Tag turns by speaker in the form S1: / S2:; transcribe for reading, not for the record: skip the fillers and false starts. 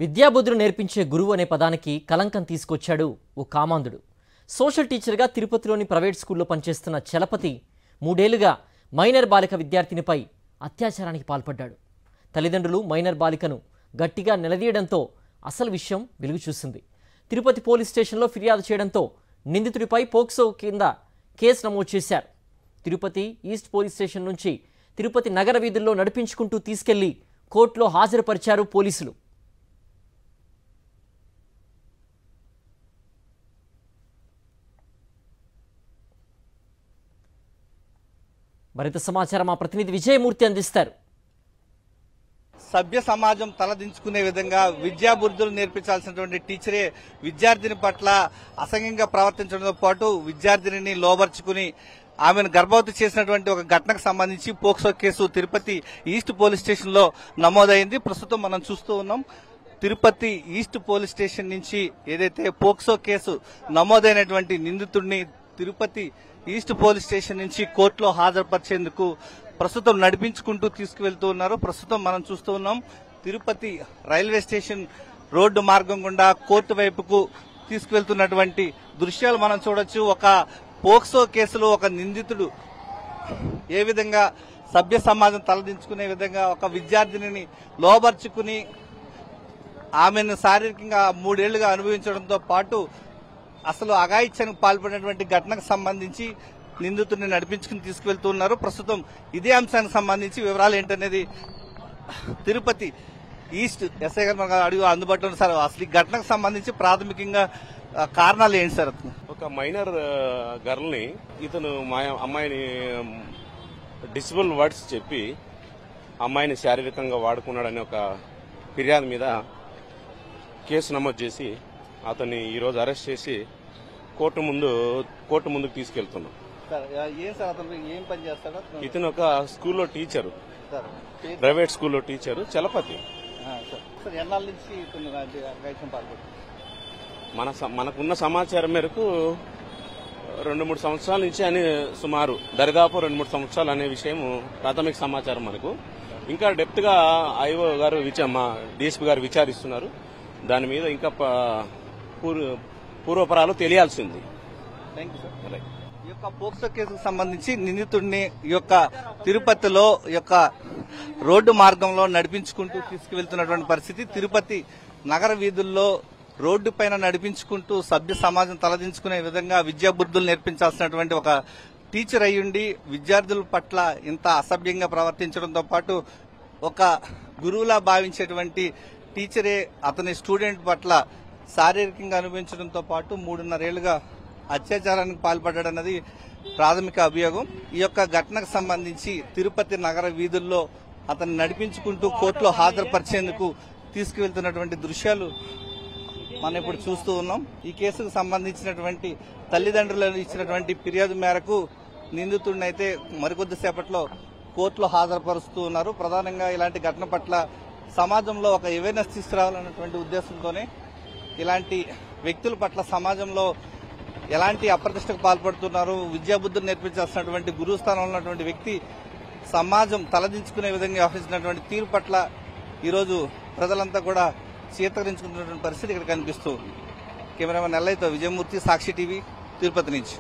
S1: విద్యాబుద్ధులు నేర్పించే గురువు అనే పదానికి కలంకం తీసుకొచ్చాడు ఓ కామాంధుడు. సోషల్ టీచర్గా తిరుపతిలోని ప్రైవేట్ స్కూల్లో పనిచేస్తున్న చలపతి 3 ఏళ్లుగా మైనర్ బాలిక విద్యార్థినిపై అత్యాచారానికి పాల్పడ్డాడు. తల్లిదండ్రులు మైనర్ బాలికను గట్టిగా నిలదీయడంతో అసలు విషయం వెలుగు చూసింది. తిరుపతి పోలీస్ స్టేషన్లో ఫిర్యాదు చేయడంతో నిందితుడిపై పోక్సో కింద కేసు నమోదు చేశారు. తిరుపతి ఈస్ట్ పోలీస్ స్టేషన్ నుంచి తిరుపతి నగర వీధుల్లో నడిపించుకుంటూ తీసుకెళ్లి కోర్టులో హాజరుపరిచారు పోలీసులు. మరింత సమాచారం మా ప్రతినిధి విజయమూర్తి అందిస్తారు.
S2: సభ్య సమాజం తలదించుకునే విధంగా విద్యాబుద్ధులు నేర్పించాల్సినటువంటి టీచరే విద్యార్థిని పట్ల అసహ్యంగా ప్రవర్తించడంతో పాటు విద్యార్థిని లోబర్చుకుని ఆమెను గర్భవతి చేసినటువంటి ఒక ఘటనకు సంబంధించి POCSO case Tirupati east police station లో నమోదైంది. ప్రస్తుతం మనం చూస్తూ ఉన్నాం. తిరుపతి ఈస్ట్ పోలీస్ స్టేషన్ నుంచి ఏదైతే పోక్సో కేసు నమోదైనటువంటి నిందితుడిని తిరుపతి ఈస్ట్ పోలీస్ స్టేషన్ నుంచి కోర్టులో హాజరుపరిచేందుకు ప్రస్తుతం నడిపించుకుంటూ తీసుకువెళ్తూ ఉన్నారు. ప్రస్తుతం మనం చూస్తూ ఉన్నాం తిరుపతి రైల్వే స్టేషన్ రోడ్డు మార్గం గుండా కోర్టు వైపుకు తీసుకువెళ్తున్నటువంటి దృశ్యాలు మనం చూడొచ్చు. ఒక పోక్సో కేసులో ఒక నిందితుడు ఏ విధంగా సభ్య సమాజం తలదించుకునే విధంగా ఒక విద్యార్థిని లోబర్చుకుని ఆమెను శారీరకంగా 3 ఏళ్లుగా అనుభవించడంతో పాటు అసలు అఘాయిత్యానికి పాల్పడినటువంటి ఘటనకు సంబంధించి నిందితుడిని నడిపించుకుని తీసుకువెళ్తున్నారు. ప్రస్తుతం ఇదే అంశానికి సంబంధించి వివరాలు ఏంటనేది తిరుపతి ఈస్ట్ ఎస్ఐ గారు మనకు అడుగు అందుబాటులో సార్. అసలు ఈ ఘటనకు సంబంధించి ప్రాథమికంగా కారణాలు ఏంటి సార్?
S3: ఒక మైనర్ గర్ల్ ని ఇతను అమ్మాయిని డిసబుల్ వర్డ్స్ చెప్పి అమ్మాయిని శారీరకంగా వాడుకున్నాడని ఒక ఫిర్యాదు మీద కేసు నమోదు చేసి అతన్ని ఈరోజు అరెస్ట్ చేసి కోర్టు ముందుకు తీసుకెళ్తున్నాం.
S2: ఏం పని చేస్తాడు
S3: ఇతను? ఒక స్కూల్లో టీచరు, ప్రైవేట్ స్కూల్లో టీచరు చలపతి.
S2: ఎన్నాళ్ళ నుంచి
S3: మనకున్న సమాచారం మేరకు 2-3 సంవత్సరాల నుంచి అని సుమారు దరిదాపు 2-3 సంవత్సరాలు అనే విషయం ప్రాథమిక సమాచారం మనకు. ఇంకా డెప్త్ గా ఐఓ గారు మా డీఎస్పీ గారు విచారిస్తున్నారు. దాని మీద ఇంకా పూర్వపరాలు తెలియాల్సింది.
S2: ఈ యొక్క పోక్సో కేసుకు సంబంధించి నిందితుడిని ఈ యొక్క తిరుపతిలో ఈ యొక్క రోడ్డు మార్గంలో నడిపించుకుంటూ తీసుకువెళ్తున్నటువంటి పరిస్థితి. తిరుపతి నగర వీధుల్లో రోడ్డు పైన నడిపించుకుంటూ సభ్య సమాజం తలదించుకునే విధంగా విద్యాబుద్ధులు నేర్పించాల్సినటువంటి ఒక టీచర్ అయ్యుండి విద్యార్థుల పట్ల ఇంత అసభ్యంగా ప్రవర్తించడంతో పాటు ఒక గురువులా భావించేటువంటి టీచరే అతని స్టూడెంట్ పట్ల శారీరకంగా అనుభవించడంతో పాటు 3.5 ఏళ్లుగా అత్యాచారానికి పాల్పడ్డాడన్నది ప్రాథమిక అభియోగం. ఈ యొక్క ఘటనకు సంబంధించి తిరుపతి నగర వీధుల్లో అతన్ని నడిపించుకుంటూ కోర్టులో హాజరుపరిచేందుకు తీసుకువెళ్తున్నటువంటి దృశ్యాలు మనం ఇప్పుడు చూస్తూ ఉన్నాం. ఈ కేసుకు సంబంధించినటువంటి తల్లిదండ్రులు ఇచ్చినటువంటి ఫిర్యాదు మేరకు నిందితుడిని అయితే మరికొద్దిసేపట్లో కోర్టులో హాజరుపరుస్తూ ఉన్నారు. ప్రధానంగా ఇలాంటి ఘటన పట్ల సమాజంలో ఒక అవేర్నెస్ తీసుకురావాలన్నటువంటి ఉద్దేశంతోనే ఇలాంటి వ్యక్తుల పట్ల సమాజంలో ఎలాంటి అప్రతిష్టకు పాల్పడుతున్నారు, విద్యాబుద్ధులు నేర్పించాల్సినటువంటి గురువు స్థానంలో ఉన్నటువంటి వ్యక్తి సమాజం తలదించుకునే విధంగా వ్యవహరించినటువంటి తీరు పట్ల ఈరోజు ప్రజలంతా కూడా చీతకరించుకుంటున్నటువంటి పరిస్థితి ఇక్కడ కనిపిస్తూ ఉంది. కెమెరామెన్ ఎల్లయ్యతో విజయమూర్తి, సాక్షి టీవీ, తిరుపతి నుంచి.